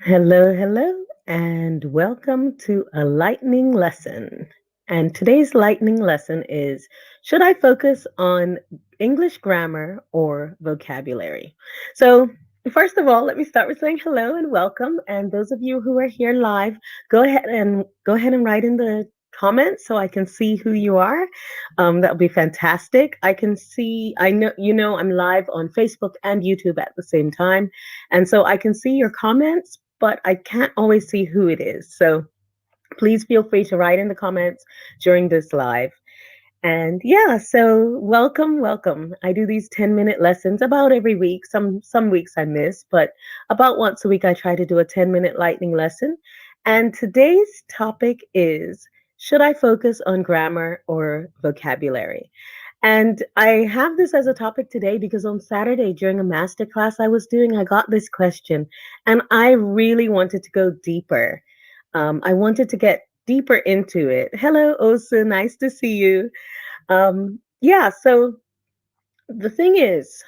Hello, hello, and welcome to a lightning lesson. And today's lightning lesson is: should I focus on English grammar or vocabulary? So, first of all, let me start with saying hello and welcome. And those of you who are here live, go ahead and write in the comments so I can see who you are. That would be fantastic. I know I'm live on Facebook and YouTube at the same time. And so I can see your comments, but I can't always see who it is. So please feel free to write in the comments during this live. And yeah, so welcome, welcome. I do these 10-minute lessons about every week. Some weeks I miss, but about once a week I try to do a 10-minute lightning lesson. And today's topic is: should I focus on grammar or vocabulary? And I have this as a topic today because on Saturday during a masterclass I was doing, I got this question and I really wanted to go deeper. I wanted to get deeper into it. Hello, Osa. Nice to see you. Yeah, so the thing is,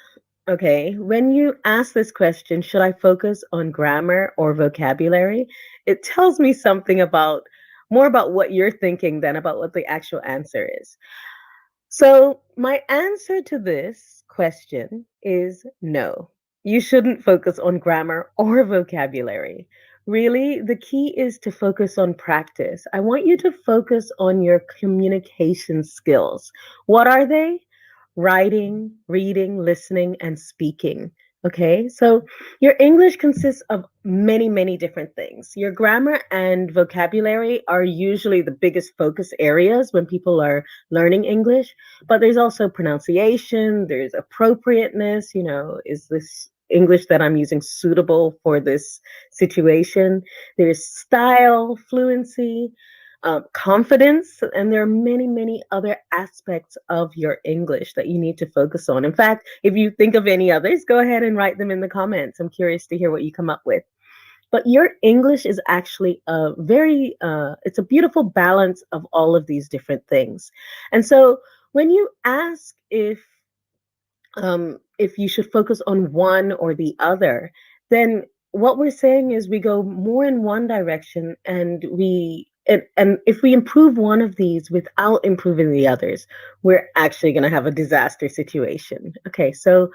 okay, when you ask this question, should I focus on grammar or vocabulary? It tells me something about more about what you're thinking than about what the actual answer is. So, my answer to this question is no. You shouldn't focus on grammar or vocabulary. Really, the key is to focus on practice. I want you to focus on your communication skills. What are they? Writing, reading, listening, and speaking. Okay, so your English consists of many, many different things. Your grammar and vocabulary are usually the biggest focus areas when people are learning English, but there's also pronunciation, there's appropriateness, is this English that I'm using suitable for this situation? There's style, fluency, confidence, and there are many, many other aspects of your English that you need to focus on. In fact, if you think of any others, go ahead and write them in the comments. I'm curious to hear what you come up with. But your English is actually it's a beautiful balance of all of these different things. And so when you ask if you should focus on one or the other, then what we're saying is we go more in one direction and if we improve one of these without improving the others, we're actually going to have a disaster situation. Okay, so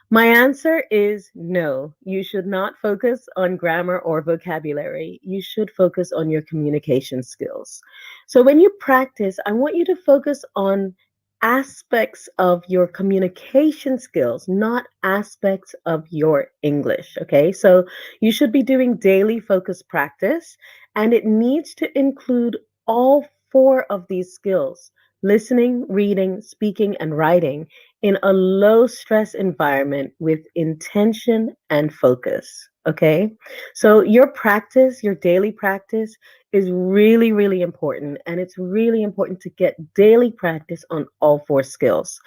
my answer is no. You should not focus on grammar or vocabulary. You should focus on your communication skills. So when you practice, I want you to focus on aspects of your communication skills, not aspects of your English. Okay, so you should be doing daily focus practice, and it needs to include all four of these skills: listening, reading, speaking, and writing in a low stress environment with intention and focus. Okay. So your practice, your daily practice is really, really important. And it's really important to get daily practice on all four skills.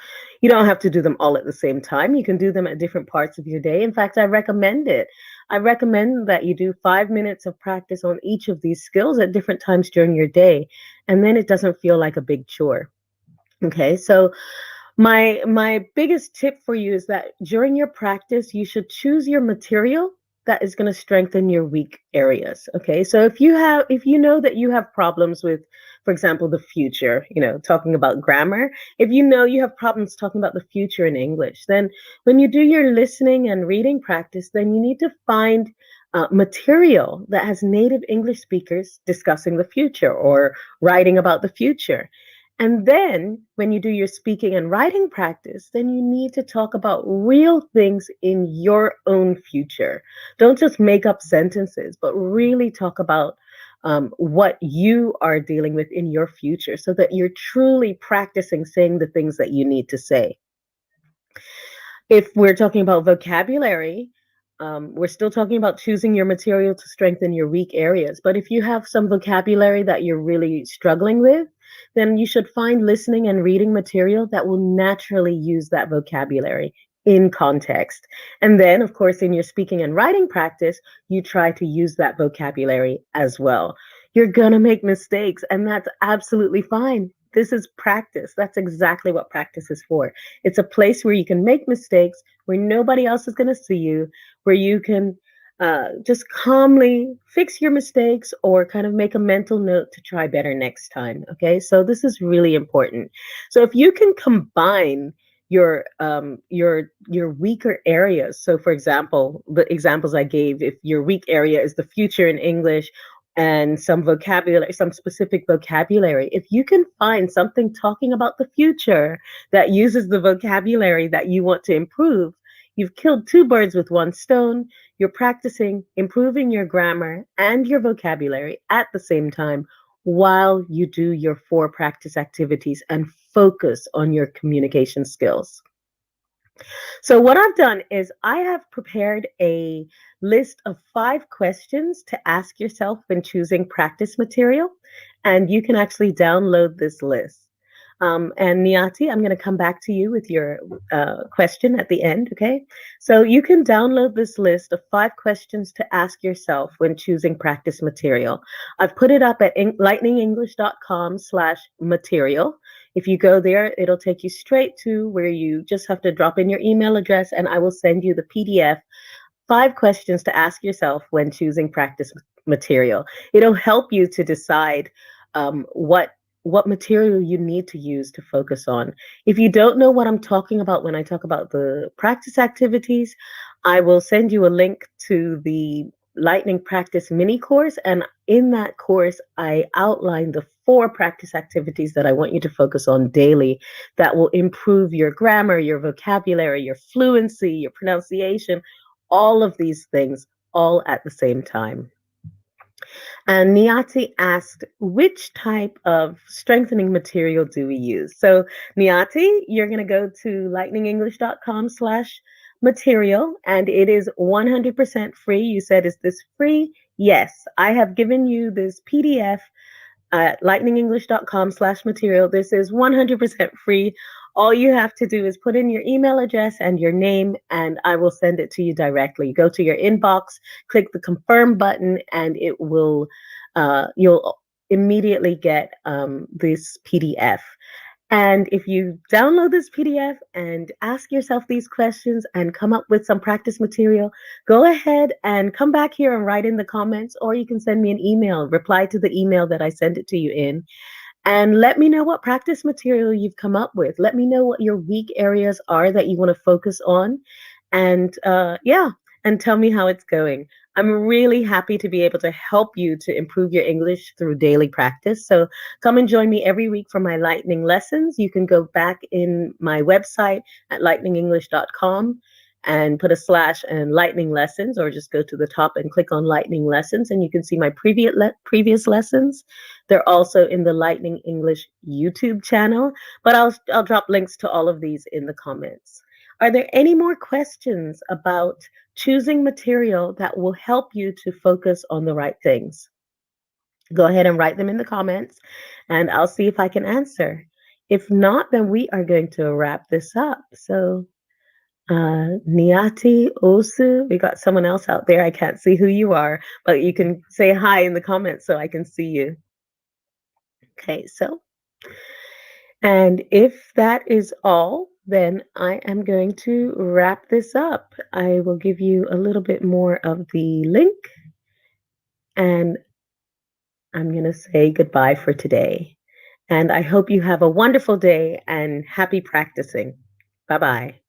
You don't have to do them all at the same time. You can do them at different parts of your day. In fact, I recommend it. I recommend that you do 5 minutes of practice on each of these skills at different times during your day. And then it doesn't feel like a big chore. Okay. So my biggest tip for you is that during your practice, you should choose your material that is going to strengthen your weak areas. Okay, so if you know that you have problems with, for example, the future, talking about grammar, if you know you have problems talking about the future in English, then when you do your listening and reading practice, then you need to find material that has native English speakers discussing the future or writing about the future. And then when you do your speaking and writing practice, then you need to talk about real things in your own future. Don't just make up sentences, but really talk about what you are dealing with in your future so that you're truly practicing saying the things that you need to say. If we're talking about vocabulary, we're still talking about choosing your material to strengthen your weak areas. But if you have some vocabulary that you're really struggling with, then you should find listening and reading material that will naturally use that vocabulary in context. And then, of course, in your speaking and writing practice, you try to use that vocabulary as well. You're going to make mistakes, and that's absolutely fine. This is practice. That's exactly what practice is for. It's a place where you can make mistakes, where nobody else is going to see you, where you can just calmly fix your mistakes or kind of make a mental note to try better next time. Okay, so this is really important. So if you can combine your weaker areas. So for example, the examples I gave, if your weak area is the future in English and some vocabulary, some specific vocabulary, if you can find something talking about the future that uses the vocabulary that you want to improve, you've killed two birds with one stone. You're practicing improving your grammar and your vocabulary at the same time while you do your four practice activities and focus on your communication skills. So, what I've done is I have prepared a list of 5 questions to ask yourself when choosing practice material, and you can actually download this list. And Niati, I'm going to come back to you with your question at the end, okay? So you can download this list of 5 questions to ask yourself when choosing practice material. I've put it up at lightningenglish.com/material. If you go there, it'll take you straight to where you just have to drop in your email address, and I will send you the PDF 5 questions to ask yourself when choosing practice material. It'll help you to decide what material you need to use to focus on. If you don't know what I'm talking about when I talk about the practice activities, I will send you a link to the Lightning Practice mini course. And in that course, I outline the 4 practice activities that I want you to focus on daily that will improve your grammar, your vocabulary, your fluency, your pronunciation, all of these things all at the same time. And Niati asked, which type of strengthening material do we use? So Niati, you're going to go to lightningenglish.com/material, and it is 100% free. You said, is this free? Yes, I have given you this PDF at lightningenglish.com/material. This is 100% free. All you have to do is put in your email address and your name, and I will send it to you directly. Go to your inbox, click the confirm button, and it will, you'll immediately get this PDF. And if you download this PDF and ask yourself these questions and come up with some practice material, go ahead and come back here and write in the comments, or you can send me an email, reply to the email that I sent it to you in, and let me know what practice material you've come up with. Let me know what your weak areas are that you want to focus on. And yeah, and tell me how it's going. I'm really happy to be able to help you to improve your English through daily practice. So come and join me every week for my lightning lessons. You can go back in my website at lightningenglish.com and put a slash and lightning lessons, or just go to the top and click on lightning lessons, and you can see my previous lessons. They're also in the Lightning English YouTube channel, but I'll drop links to all of these in the comments. Are there any more questions about choosing material that will help you to focus on the right things? Go ahead and write them in the comments, and I'll see if I can answer. If not, then we are going to wrap this up. So, Niati, Osu, we got someone else out there. I can't see who you are, but you can say hi in the comments so I can see you. Okay, so, and if that is all, then I am going to wrap this up. I will give you a little bit more of the link, and I'm going to say goodbye for today. And I hope you have a wonderful day and happy practicing. Bye bye.